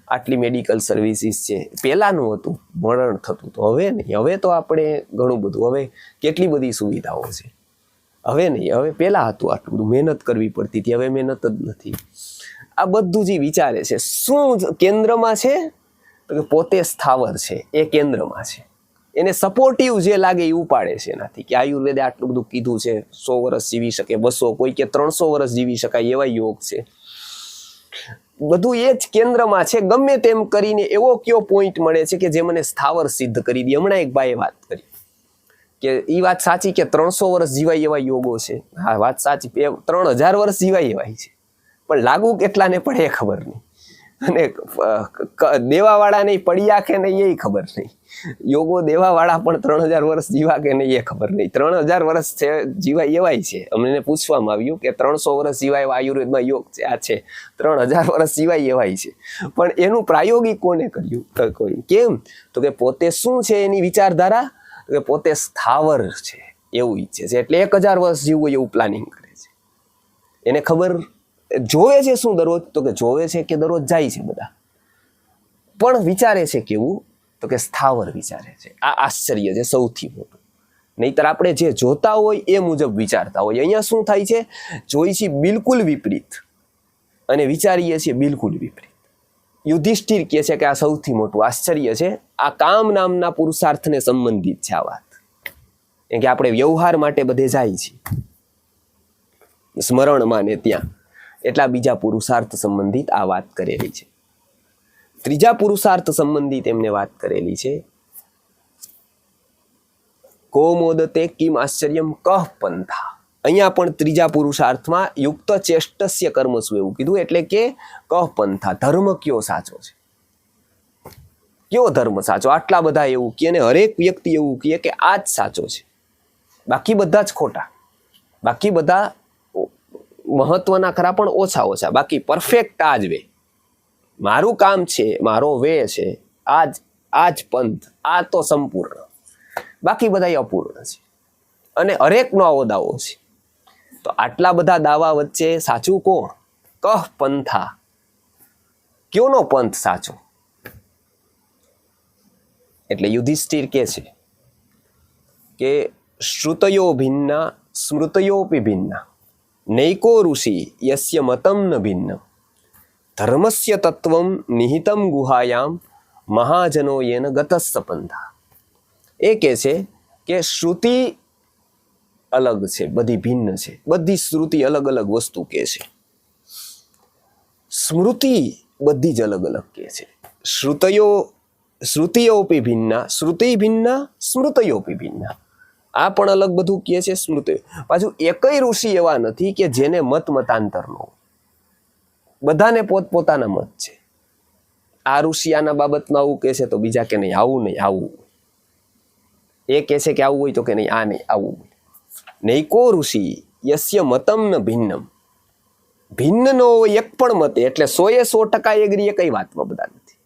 આટલી મેડિકલ સર્વિસીસ છે. પહેલાંનું હતું, મરણ થતું તો, હવે નહીં. હવે તો આપણે ઘણું બધું, હવે કેટલી બધી સુવિધાઓ છે. હવે નહીં, હવે પહેલાં હતું આટલું બધું, મહેનત કરવી પડતી હતી, હવે મહેનત જ નથી. આ બધું જે વિચારે છે, શું કેન્દ્રમાં છે? તો કે પોતે સ્થાવર છે, એ કેન્દ્રમાં છે. એને સપોર્ટિવ જે લાગે એ ઉપાડે છે એનાથી, કે આયુર્વેદે આટલું બધું કીધું છે, 100 વર્ષ જીવી શકે, 200, કોઈ કે 300 વર્ષ જીવી શકાય એવા યોગ છે. બધું એ જ કેન્દ્રમાં છે. ગમે તેમ કરીને એવો કયો પોઈન્ટ મળે છે કે જે મને સ્થાવર સિદ્ધ કરી દે. હમણાં એક ભાઈએ વાત કરી કે એ વાત સાચી કે 300 વર્ષ જીવાય એવા યોગો છે. હા, વાત સાચી, 3000 વર્ષ જીવાય એવાય છે, પણ લાગુ કેટલાને પડે એ ખબર નહીં, અને દેવાવાળા નહીં પડ્યા કે નહીં એ ખબર નહીં. યોગો દેવાવાળા પણ 3000 વર્ષ જીવા કે નહીં એ ખબર નહીં. 3000 વર્ષ છે જીવાય એવાય છે. અમને પૂછવામાં આવ્યું કે 300 વર્ષ જીવાય એવા આયુર્વેદમાં યોગ છે, આ છે 3000 વર્ષ જીવાય એવાય છે, પણ એનું પ્રાયોગિક કોને કર્યું? કોઈ. કેમ? તો કે પોતે શું છે એની વિચારધારા? કે પોતે સ્થાવર છે એવું ઈચ્છે છે, એટલે 1000 વર્ષ જીવવું એવું પ્લાનિંગ કરે છે. એને ખબર, જોવે છે શું દરરોજ? તો કે જોવે છે કે દરરોજ જાય છે બધા, પણ વિચારે છે કેવું? તો કે સ્થાવર વિચારે છે. આ આશ્ચર્ય છે સૌથી મોટું. નહીતર આપણે જે જોતા હોય એ મુજબ વિચારતા હોય. અહીંયા શું થાય છે? જોઈ છીએ બિલકુલ વિપરીત અને વિચારીએ છીએ બિલકુલ વિપરીત. યુધિષ્ઠિર કહે છે કે આ સૌથી મોટું આશ્ચર્ય છે. આ કામ નામના પુરુષાર્થને સંબંધિત છે આ વાત. કે આપણે વ્યવહાર માટે બધે જાય છે સ્મરણમાં ને ત્યાં, એટલા બીજા પુરુષાર્થ સંબંધિત આ વાત કરેલી છે. ત્રીજા પુરુષાર્થ સંબંધિત એમને વાત કરેલી છે, કો મોદતે કિમ આશ્ચર્યમ કહ પંથા. અહીંયા પણ ત્રીજા પુરુષાર્થમાં યુક્ત ચેષ્ટસ્ય કર્મસુ એવું કીધું, એટલે કે કહ પંથા, ધર્મ કયો સાચો છે, કયો ધર્મ સાચો. આટલા બધા એવું કહે ને હરેક વ્યક્તિ એવું કહે કે આ જ સાચો છે, બાકી બધા જ ખોટા, બાકી બધા મહત્વના ખરા પણ ઓછા ઓછા, બાકી પરફેક્ટ આ જ વે, મારું કામ છે, મારો વે છે, આ જ પંથ, આ તો સંપૂર્ણ, બાકી બધા અપૂર્ણ છે. અને હરેકનો આવો દાવો છે. તો આટલા બધા દાવા વચ્ચે સાચું કોણ? કહ પંથા, કયોનો પંથ સાચો? એટલે યુધિષ્ઠિર કે છે કે શ્રુતયો ભિન્ના સ્મૃતયોપી ભિન્ના, નૈકો ઋષિ યસ્ય મતમ ન ભિન્ન, ધર્મસ્ય તત્વમ નિહિતમ ગુહાયામ મહાજનો યેન ગતસ્સ પંથા. એ કહે છે કે શ્રુતિ અલગ છે, બધી ભિન્ન છે, બધી શ્રુતિ અલગ અલગ વસ્તુ કહે છે, સ્મૃતિ બધી જ અલગ અલગ કહે છે. શ્રુતિયોપી ભિન્ના, શ્રુતિ ભિન્ના સ્મૃતયોપી ભિન્ના, આ પણ અલગ બધું કહે છે સ્મૃતિ. પાછું એકય ઋષિ એવા નથી કે જેને મત મતાંતર નો, બધાને પોતપોતાના મત છે. આ ઋષિ આના બાબતમાં આવું કહે છે તો બીજા કે નહીં આવું નહીં, આવું. એ કહે છે કે આવું હોય તો કે નહીં આ નહીં, આવું. નૈકો ઋષિ યસ્ય મતમ ન ભિન્નમ, ભિન્ન નો હોય એક પણ મતે, એટલે 100% એગ્રી એ કઈ વાતમાં બધા નથી.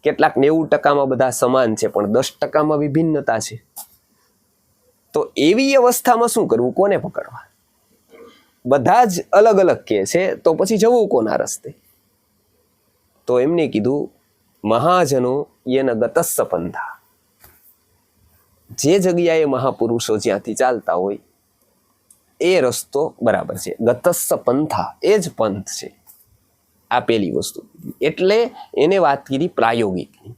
કેટલાક 90% બધા સમાન છે પણ 10% વિભિન્નતા છે. તો એવી અવસ્થામાં શું કરવું, કોને પકડવા? બધા જ અલગ અલગ કહે છે તો પછી જવું કોના રસ્તે? તો એમને કીધું મહાજનો યેન ગતસ્સ પંથા, જે જગ્યાએ મહાપુરુષો જ્યાંથી ચાલતા હોય એ રસ્તો બરાબર છે. ગતસ્સ પંથા, એ જ પંથ છે. આ પેલી વસ્તુ. એટલે એને વાત કીધી પ્રાયોગિકની,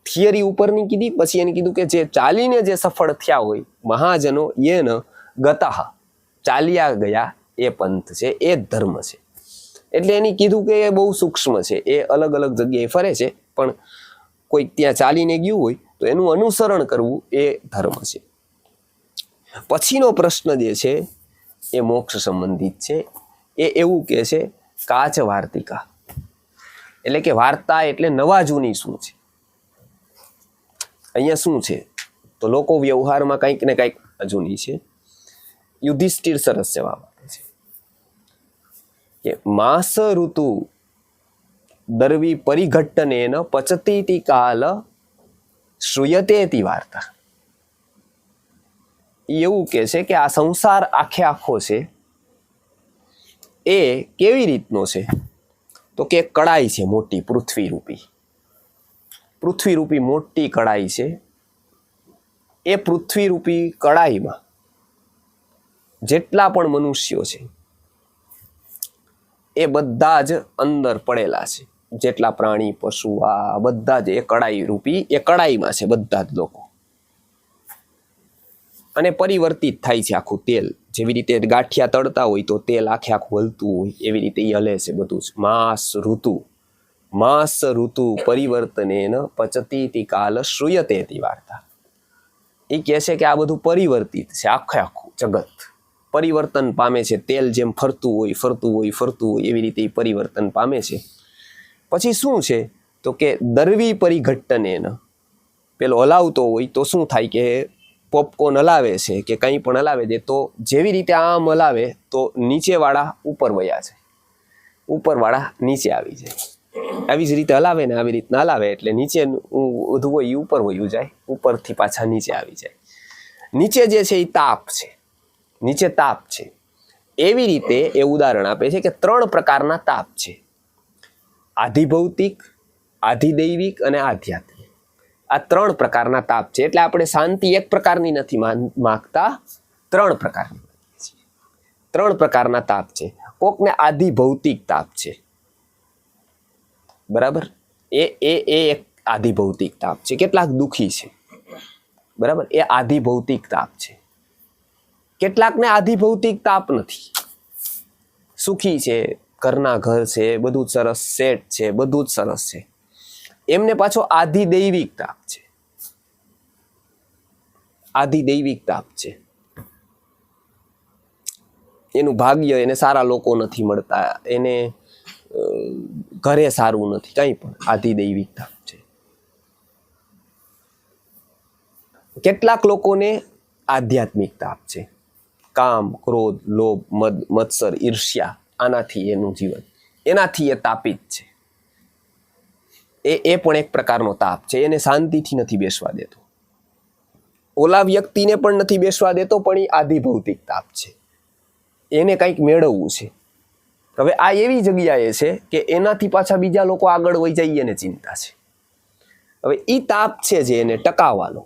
થિયરી ઉપરની કીધી. પછી એને કીધું કે જે ચાલીને જે સફળ થયા હોય મહાજનો યેન ગતઃ, ચાલ્યા ગયા એ પંથ છે, એ જ ધર્મ છે. એટલે એને કીધું કે એ બહુ સૂક્ષ્મ છે, એ અલગ અલગ જગ્યાએ ફરે છે, પણ કોઈ ત્યાં ચાલીને ગયું હોય તો એનું અનુસરણ કરવું એ ધર્મ છે. પછીનો પ્રશ્ન જે છે એ મોક્ષ સંબંધિત છે. એ એવું કહે છે કાચ વાર્તિકા, એટલે કે વાર્તા એટલે નવા જૂની શું છે. અહીંયા શું છે તો લોકો વ્યવહારમાં કંઈક ને કંઈક જૂની છે. યુધિષ્ઠિર સરસ જવાબ આપે છે કે માસ ઋતુ દર્વી પરિઘટ્ટનેન પચતીતિ કાલ શ્રૂયતેતિ વાર્તા. એવું કહે છે કે આ સંસાર આખે આખો છે એ કેવી રીતનો છે તો કે કડાઈ છે મોટી, પૃથ્વી રૂપી મોટી કડાઈ છે. એ પૃથ્વી રૂપી કડાઈમાં જેટલા પણ મનુષ્યો છે એ બધા જ અંદર પડેલા છે. જેટલા પ્રાણી પશુ આ બધા જ એ કડાઈ રૂપી એ કડાઈમાં છે, બધા જ લોકો. અને પરિવર્તિત થાય છે આખું તેલ. જેવી રીતે ગાંઠિયા તળતા હોય તો તેલ આખે આખું હલતું હોય એવી રીતે એ હલે છે બધું જ. માસ ઋતુ પરિવર્તનેન પચતીતિ કાલ શ્રૂયતેતિ વાર્તા. એ કહે છે કે આ બધું પરિવર્તિત છે, આખે આખું જગત પરિવર્તન પામે છે. તેલ જેમ ફરતું હોય એવી રીતે એ પરિવર્તન પામે છે. પછી શું છે તો કે દર્વી પરિઘટ્ટનેન, પેલો હલાવતો હોય તો શું થાય કે પોપકોર્ન હલાવે છે કે કંઈ પણ હલાવે છે તો જેવી રીતે આમ હલાવે તો નીચેવાળા ઉપર વયા જાય, ઉપરવાળા નીચે આવી જાય. આવી જ રીતે હલાવે ને આવી રીતના હલાવે એટલે નીચે વધુ હોય એ ઉપર વયું જાય, ઉપરથી પાછા નીચે આવી જાય. નીચે જે છે એ તાપ છે, નીચે તાપ છે. એવી રીતે એ ઉદાહરણ આપે છે કે 3 પ્રકારના તાપ છે: આધિભૌતિક, આધિદૈવિક અને આધ્યાત્મિક. આ 3 પ્રકારના તાપ છે. એટલે આપણે શાંતિ એક પ્રકારની નથી માગતા, 3 પ્રકારની. 3 પ્રકારના તાપ છે. કોકને આધિભૌતિક તાપ છે, બરાબર? એ એક આધિભૌતિક તાપ છે. કેટલાક દુઃખી છે, બરાબર, એ આધિભૌતિક તાપ છે. કેટલાકને આધિભૌતિક તાપ નથી, સુખી છે, ઘરના ઘર છે, બધું જ સરસ સેટ છે, બધું જ સરસ છે, એમને પાછો આધિદૈવિક તાપ છે. આધિદૈવિક તાપ છે, એનું ભાગ્ય, એને સારા લોકો નથી મળતા, એને ઘરે સારું નથી, કંઈ પણ આધિદૈવિક તાપ છે. કેટલાક લોકોને આધ્યાત્મિક તાપ છે, કામ, ક્રોધ, લોભ, મદ, મત્સર, ઈર્ષ્યા, આનાથી એનું જીવન, એનાથી એ તાપિત છે. એ પણ એક પ્રકારનો તાપ છે, એને શાંતિથી નથી બેસવા દેતો. ઓલા વ્યક્તિને પણ નથી બેસવા દેતો, પણ એ આધિભૌતિક તાપ છે, એને કંઈક મેળવવું છે. હવે આ એવી જગ્યાએ છે કે એનાથી પાછા બીજા લોકો આગળ વહી જાય એને ચિંતા છે. હવે એ તાપ છે જે એને ટકાવવાનો,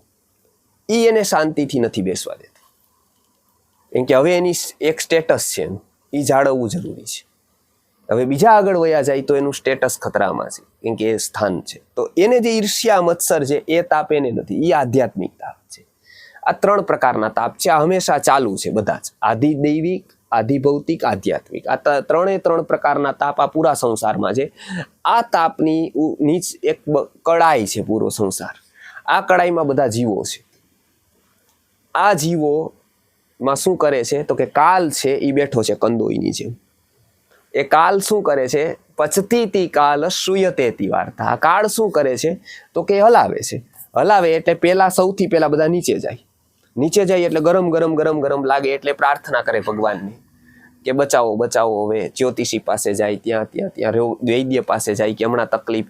એ એને શાંતિથી નથી બેસવા દેતો. કેમ કે હવે એની એક સ્ટેટસ છે, એનું એ જાળવવું જરૂરી છે. હવે બીજા આગળ વયા જાય તો એનું સ્ટેટસ ખતરામાં છે, કેમ કે એ સ્થાન છે. તો એને જે ઈર્ષ્યા મત્સર છે એ તાપ એને નથી, એ આધ્યાત્મિક તાપ છે. આ ત્રણ પ્રકારના તાપ છે, આ હંમેશા ચાલુ છે બધા જ, આધિદૈવિક, આધિભૌતિક, આધ્યાત્મિક. આ ત્રણ પ્રકારના તાપ આ પૂરા સંસારમાં છે. આ તાપની નીચ એક કડાઈ છે પૂરો સંસાર. આ કડાઈમાં બધા જીવો છે. આ જીવોમાં શું કરે છે તો કે કાલ છે એ બેઠો છે કંદોઈની જેમ. એ કાલ શું કરે છે? પચતી કાલ શ્રૂયતે વાર્તા. આ કાળ શું કરે છે તો કે હલાવે છે. હલાવે એટલે પેલા સૌથી પહેલા બધા નીચે જાય. નીચે જાય એટલે ગરમ ગરમ ગરમ ગરમ લાગે એટલે પ્રાર્થના કરે ભગવાનની કે બચાવો બચાવો. હવે જ્યોતિષી પાસે જાય, ત્યાં વૈદ્ય પાસે જાય કે હમણાં તકલીફ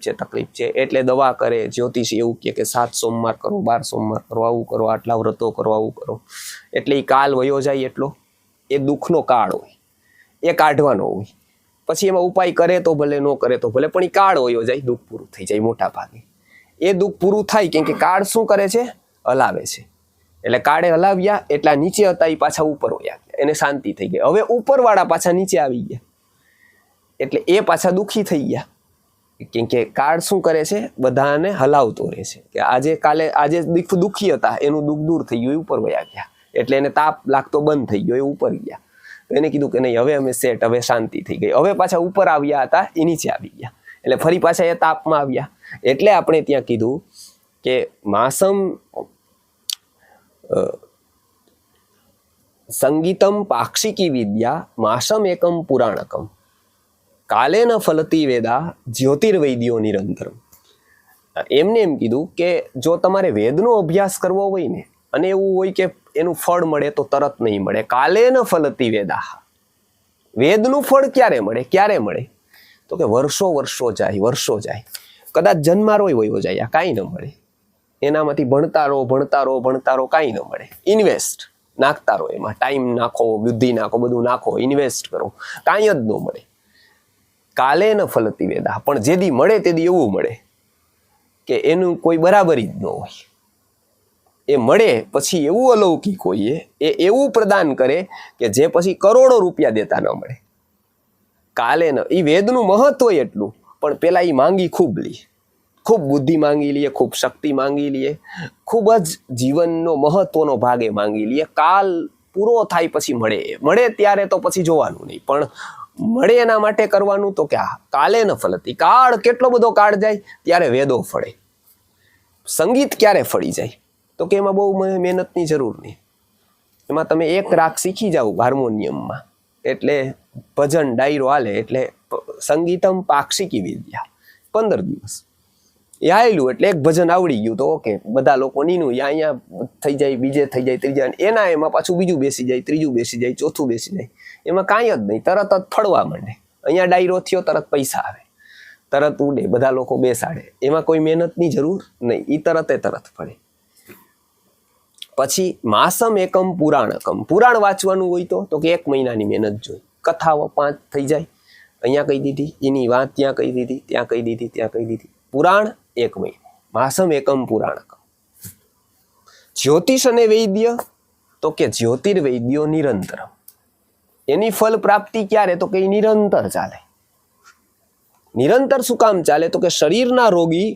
છે, એટલે દવા કરે. જ્યોતિષી એવું કહે કે 7 સોમવાર કરો, 12 સોમવાર કરો, આવું કરો, આટલા વ્રતો કરો, આવું કરો. એટલે એ કાલ વયો જાય એટલો એ દુઃખનો કાળ હોય, એ કાઢવાનો હોય. પછી એમાં ઉપાય કરે તો ભલે, ન કરે તો ભલે, પણ એ કાળ વયો જાય, દુઃખ પૂરું થઈ જાય મોટા ભાગે. એ દુઃખ પૂરું થાય કેમ કે કાળ શું કરે છે? હલાવે છે. એટલે કાળે હલાવ્યા એટલા નીચે હતા એ પાછા ઉપર વયા ગયા, એને શાંતિ થઈ ગઈ. હવે ઉપરવાળા પાછા નીચે આવી ગયા એટલે એ પાછા દુઃખી થઈ ગયા. કેમ કે કાળ શું કરે છે? બધાને હલાવતો રહે છે કે આજે દુઃખી હતા એનું દુઃખ દૂર થઈ ગયું, એ ઉપર વયા ગયા. એટલે એને તાપ લાગતો બંધ થઈ ગયો, એ ઉપર ગયા. તો એને કીધું કે નહીં, હવે અમે સેટ, હવે શાંતિ થઈ ગઈ. હવે પાછા ઉપર આવ્યા હતા એ નીચે આવી ગયા, એટલે ફરી પાછા એ તાપમાં આવ્યા. એટલે આપણે ત્યાં કીધું કે માસમ સંગીતમ પાક્ષિકી વિદ્યા માસમ એકમ પુરાણકમ કાલે ન ફલતી વેદા જ્યોતિર્વૈદ્યો નિરંતરમ. એમને એમ કીધું કે જો તમારે વેદનો અભ્યાસ કરવો હોય ને, અને એવું હોય કે એનું ફળ મળે તો તરત નહીં મળે. કાલે ન ફલતી વેદા. વેદનું ફળ ક્યારે મળે તો કે વર્ષો જાય. કદાચ જન્મારોય વયો જાય, કાંઈ ન મળે. એનામાંથી ભણતા રહો, કાંઈ ન મળે. ઇન્વેસ્ટ નાખતા રહો, એમાં ટાઈમ નાખો, બુદ્ધિ નાખો, બધું નાખો, ઇન્વેસ્ટ કરો, કાંઈ જ ન મળે. કાલે ન ફલતી વેદા. પણ જેદી મળે તેદી એવું મળે કે એનું કોઈ બરાબરી જ ન હોય. એ મળે પછી એવું અલૌકિક હોય, એ એવું પ્રદાન કરે કે જે પછી કરોડો રૂપિયા દેતા ન મળે. કાલે ન, એ વેદનું મહત્વ એટલું, પણ પેલા એ માંગી ખૂબ બુદ્ધિ માંગી લઈએ, ખૂબ શક્તિ માંગી લઈએ, ખૂબ જ જીવનનો મહત્વનો ભાગ એ માંગી લઈએ. કાલ પૂરો થાય પછી મળે ત્યારે તો પછી જોવાનું નહીં, પણ મળે એના માટે કરવાનું તો કે કાલે ન ફલતી. કાળ કેટલો બધો કાળ જાય ત્યારે વેદો ફળે. સંગીત ક્યારે ફળી જાય તો કે એમાં બહુ મહેનતની જરૂર નહીં. એમાં તમે એક રાગ શીખી જાઓ હાર્મોનિયમમાં, એટલે ભજન ડાયરો હાલે, એટલે સંગીતમ પાક્ષિકી વિદ્યા 15 દિવસ એ આવેલું એટલે એક ભજન આવડી ગયું તો ઓકે, બધા લોકો નીનું અહીંયા થઈ જાય, બીજે થઈ જાય, ત્રીજા એના એમાં પાછું બીજું બેસી જાય, ત્રીજું બેસી જાય, ચોથું બેસી જાય. એમાં કાંઈ જ નહીં, તરત જ ફળવા માંડે. અહીંયા ડાયરો થયો, તરત પૈસા આવે, તરત ઉડે, બધા લોકો બેસાડે. એમાં કોઈ મહેનતની જરૂર નહીં, એ તરત ફળે. પછી માસમ એકમ પુરાણકમ. પુરાણ વાંચવાનું હોય તો કે 1 મહિનાની મહેનત જોઈ. કથાઓ 5 થઈ જાય, અહીંયા કહી દીધી, એની વાત ત્યાં કહી દીધી, ત્યાં કહી દીધી. પુરાણ 1 મહિનો. માસમ એકમ પુરાણકમ. જ્યોતિષ અને વૈદ્ય તો કે જ્યોતિર્વૈદ્યો નિરંતરમ. એની ફલ પ્રાપ્તિ ક્યારે તો કે નિરંતર ચાલે. નિરંતર શું કામ ચાલે તો કે શરીરના રોગી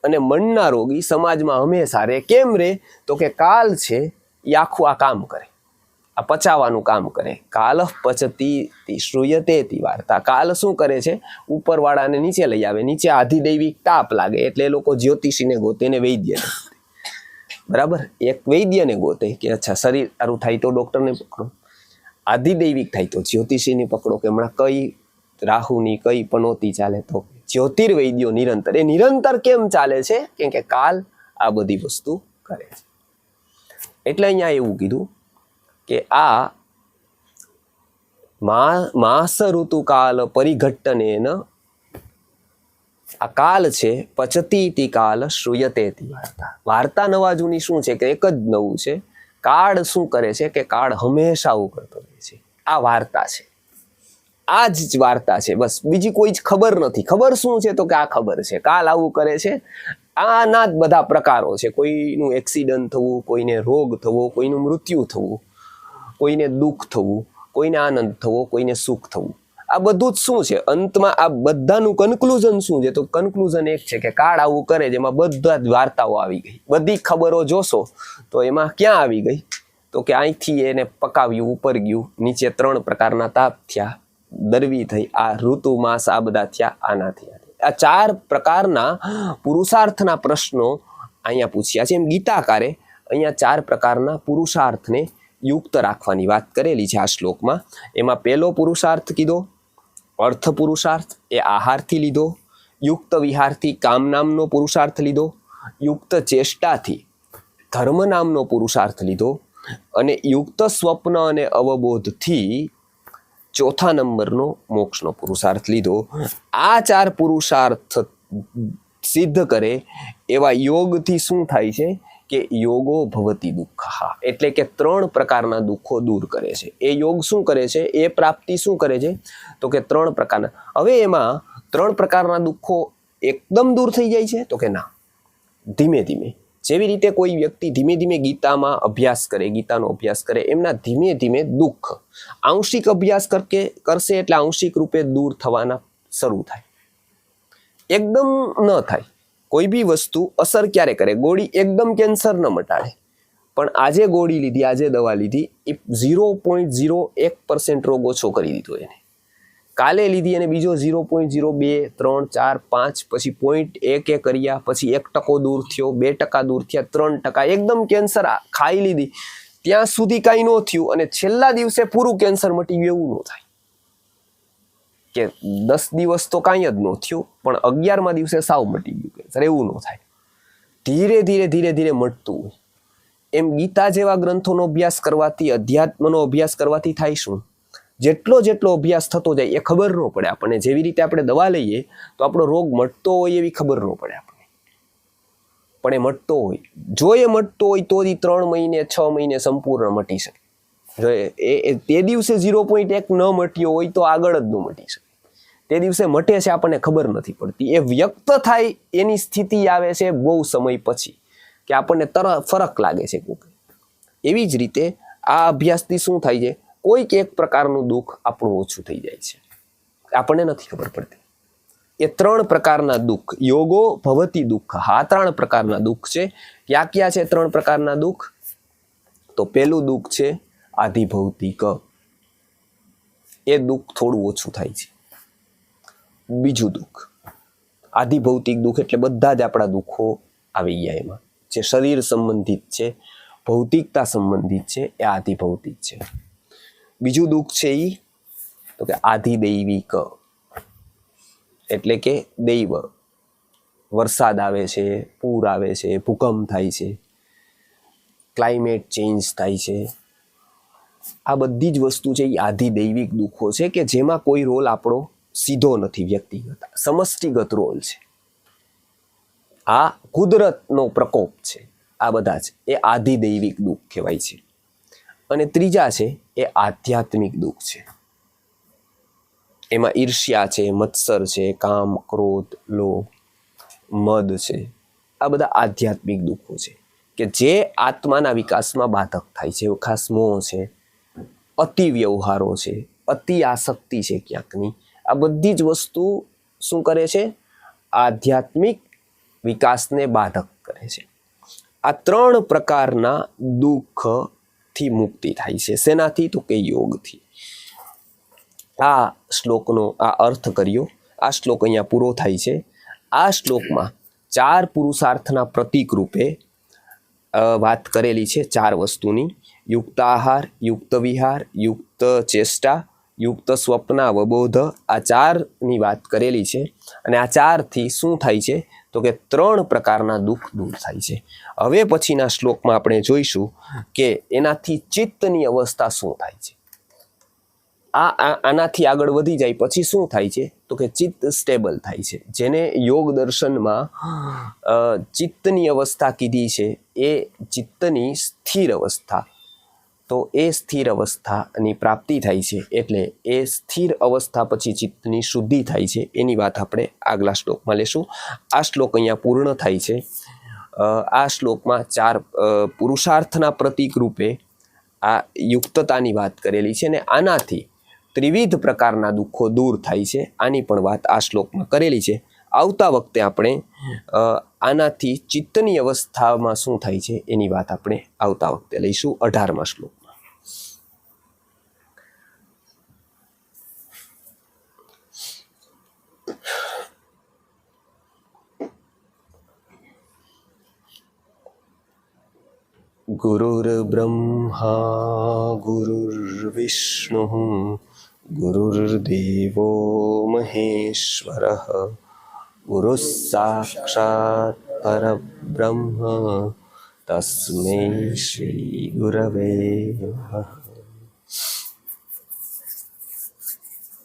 અને મનના રોગી સમાજમાં હંમેશા રહે. કેમ રહે? તો કે કાલ છે એ આખું આ કામ કરે, આ પચાવવાનું કામ કરે. કાલ પચતી શ્રૂયતે તી વાર્તા. કાલ શું કરે છે? ઉપરવાળાને નીચે લઈ આવે. નીચે આધિદૈવિક તાપ લાગે એટલે એ લોકો જ્યોતિષીને ગોતે ને વૈદ્યને, બરાબર, એક વૈદ્યને ગોતે કે અચ્છા શરીર સારું થાય તો ડૉક્ટરને પકડો, આધિદૈવિક થાય તો જ્યોતિષીને પકડો કે હમણાં કઈ રાહુની કઈ પનોતી ચાલે, તો જ્યોતિર્વૈદ્યો નિરંતર. એ નિરંતર કેમ ચાલે છે? કેમ કે કાલ આ બધી વસ્તુ કરે છે. એટલે અહીંયા એવું કીધું કે આ માસ ઋતુ કાલ પરિઘટ્ટનેન, આ કાલ છે પચતી તી કાલ શ્રૂયતે તી વાર્તા. વાર્તા નવા જૂની શું છે કે એક જ નવું છે. કાળ શું કરે છે કે કાળ હંમેશા આવું કરતો રહે છે. આ વાર્તા છે, આ જ વાર્તા છે, બસ બીજી કોઈ જ ખબર નથી. ખબર શું છે? તો કે આ ખબર છે કાલ આવું કરે છે. આના જ બધા પ્રકારો છે. કોઈનું એક્સિડન્ટ થવું, કોઈને રોગ થવો, કોઈનું મૃત્યુ થવું, કોઈને દુઃખ થવું, કોઈને આનંદ થવો, કોઈને સુખ થવું. આ બધું જ શું છે? અંતમાં આ બધાનું કન્ક્લુઝન શું છે? તો કન્ક્લુઝન એક છે કે કાળ આવું કરે, જેમાં બધા જ વાર્તાઓ આવી ગઈ. બધી ખબરો જોશો તો એમાં ક્યાં આવી ગઈ? તો કે અહીંથી એને પકાવ્યું, ઉપર ગયું, નીચે 3 પ્રકારના તાપ થયા, દરવી થઈ, આ ઋતુ માસ આ બધા થયા, આનાથી. આ 4 પ્રકારના પુરુષાર્થના પ્રશ્નો અહીંયા પૂછ્યા છે. એમ ગીતાકારે અહીંયા 4 પ્રકારના પુરુષાર્થને યુક્ત રાખવાની વાત કરેલી છે આ શ્લોકમાં. એમાં પહેલો પુરુષાર્થ કીધો અર્થ પુરુષાર્થ, એ આહારથી લીધો. યુક્ત વિહારથી કામ નામનો પુરુષાર્થ લીધો. યુક્ત ચેષ્ટાથી ધર્મ નામનો પુરુષાર્થ લીધો. અને યુક્ત સ્વપ્ન અને અવબોધથી ચોથા નંબરનો મોક્ષનો પુરુષાર્થ લીધો. આ 4 પુરુષાર્થ સિદ્ધ કરે એવા યોગથી શું થાય છે કે યોગો ભવતી દુઃખ, એટલે કે 3 પ્રકારના દુઃખો દૂર કરે છે. એ યોગ શું કરે છે? એ પ્રાપ્તિ શું કરે છે? તો કે 3 પ્રકારના. હવે એમાં 3 પ્રકારના દુઃખો એકદમ દૂર થઈ જાય છે? તો કે ના, ધીમે ધીમે. જેવી રીતે કોઈ વ્યક્તિ ધીમે ધીમે ગીતામાં અભ્યાસ કરે, ગીતાનો અભ્યાસ કરે, એમના ધીમે ધીમે દુઃખ આંશિક અભ્યાસ કરશે એટલે આંશિક રૂપે દૂર થવાના શરૂ થાય. એકદમ ન થાય. કોઈ બી વસ્તુ અસર ક્યારે કરે? ગોળી એકદમ કેન્સર ન મટાડે, પણ આજે ગોળી લીધી, આજે દવા લીધી, એ 0.01% રોગ ઓછો કરી દીધો એને. કાલે લીધી અને બીજો 0.02, 3, 4, 5, પછી 0.1 કર્યા, પછી 1% દૂર થયો, 2% દૂર થયા, 3%. એકદમ કેન્સર ખાઈ લીધી ત્યાં સુધી કાંઈ ન થયું અને છેલ્લા દિવસે પૂરું કેન્સર મટી ગયું, એવું ન થાય. કે 10 દિવસ તો કાંઈ જ ન થયું, પણ 11મા દિવસે સાવ મટી ગયું કેન્સર, એવું ન થાય. ધીરે ધીરે ધીરે ધીરે મટતું હોય. એમ ગીતા જેવા ગ્રંથોનો અભ્યાસ કરવાથી, અધ્યાત્મનો અભ્યાસ કરવાથી થાય શું? જેટલો અભ્યાસ થતો જાય એ ખબર ન પડે આપણને. જેવી રીતે આપણે દવા લઈએ તો આપણો રોગ મટતો હોય એવી ખબર ન પડે આપણને, પણ એ મટતો હોય. જો એ મટતો હોય તો 3 મહિને 6 મહિને સંપૂર્ણ મટી શકે. જો તે દિવસે 0.1 ન મટ્યો હોય તો આગળ જ ન મટી શકે. તે દિવસે મટે છે આપણને ખબર નથી પડતી. એ વ્યક્ત થાય એની સ્થિતિ આવે છે બહુ સમય પછી, કે આપણને ફરક લાગે છે કોક. એવી જ રીતે આ અભ્યાસથી શું થાય છે? કોઈક એક પ્રકારનું દુઃખ આપણું ઓછું થઈ જાય છે, આપણને નથી ખબર પડતી. એ 3 પ્રકારના દુઃખ, યોગો ભવતી દુઃખ, આ 3 પ્રકારના દુઃખ છે. ક્યાં ક્યાં છે 3 પ્રકારના દુઃખ? તો પહેલું દુઃખ છે આધિભૌતિક, એ દુઃખ થોડું ઓછું થાય છે. બીજું દુઃખ આધિભૌતિક દુઃખ એટલે બધા જ આપણા દુઃખો આવી ગયા એમાં. જે શરીર સંબંધિત છે, ભૌતિકતા સંબંધિત છે, એ આધિભૌતિક છે. બીજું દુઃખ છે એ તો કે આધિદૈવિક, એટલે કે દૈવ. વરસાદ આવે છે, પૂર આવે છે, ભૂકંપ થાય છે, ક્લાઇમેટ ચેન્જ થાય છે. આ બધી જ વસ્તુ છે એ આધિદૈવિક દુઃખો છે કે જેમાં કોઈ રોલ આપણો સીધો નથી, વ્યક્તિગત, સમષ્ટિગત રોલ છે. આ કુદરતનો પ્રકોપ છે. આ બધા છે એ આધિદૈવિક દુઃખ કહેવાય છે. અને ત્રીજા છે એ આધ્યાત્મિક દુઃખ છે. એમાં ઈર્ષ્યા છે, મત્સર છે, કામ, ક્રોધ, લોભ, મદ છે. આ બધા આધ્યાત્મિક દુઃખો છે કે જે આત્માના વિકાસમાં બાધક થાય છે. ખાસ મોહ છે, અતિ વ્યવહારો છે, અતિ આસક્તિ છે ક્યાંકની. આ બધી જ વસ્તુ શું કરે છે? આધ્યાત્મિક વિકાસને બાધક કરે છે. આ 3 પ્રકારના દુઃખથી મુક્તિ થાય છે. શેનાથી? તો કે યોગથી. આ શ્લોકનો આ અર્થ કર્યો. આ શ્લોક અહીંયા પૂરો થાય છે. આ શ્લોકમાં 4 પુરુષાર્થના પ્રતીક રૂપે વાત કરેલી છે 4 વસ્તુની. યુક્ત આહાર, યુક્ત વિહાર, યુક્ત ચેષ્ટા, યુક્ત સ્વપ્નાવબોધ, આ 4ની વાત કરેલી છે. અને આ 4થી શું થાય છે? તો કે 3 પ્રકારના દુઃખ દૂર થાય છે. હવે પછીના શ્લોકમાં આપણે જોઈશું કે એનાથી ચિત્તની અવસ્થા શું થાય છે. આનાથી આગળ વધી જાય પછી શું થાય છે? તો કે ચિત્ત સ્ટેબલ થાય છે. જેને યોગ દર્શનમાં ચિત્તની અવસ્થા કીધી છે એ ચિત્તની સ્થિર અવસ્થા. તો એ સ્થિર અવસ્થાની પ્રાપ્તિ થાય છે. એટલે એ સ્થિર અવસ્થા પછી ચિત્તની શુદ્ધિ થાય છે. એની વાત આપણે આગલા શ્લોકમાં લેશું. આ શ્લોક અહીંયા પૂર્ણ થાય છે. આ શ્લોકમાં 4 પુરુષાર્થના પ્રતીક રૂપે આ યુક્તતાની વાત કરેલી છે. અને આનાથી ત્રિવિધ પ્રકારના દુઃખો દૂર થાય છે. આની પણ વાત આ શ્લોકમાં કરેલી છે. આવતા વખતે આપણે આનાથી ચિત્તની અવસ્થામાં શું થાય છે એની વાત આપણે આવતા વખતે લઈશું 18મા શ્લોકમાં. ગુરુર્બ્રહ્મા ગુરુર્વિષ્ણુઃ ગુરુર્દેવો મહેશ્વરઃ ગુરુઃ સાક્ષાત પરબ્રહ્મ તસ્મૈ શ્રી ગુરવે નમઃ.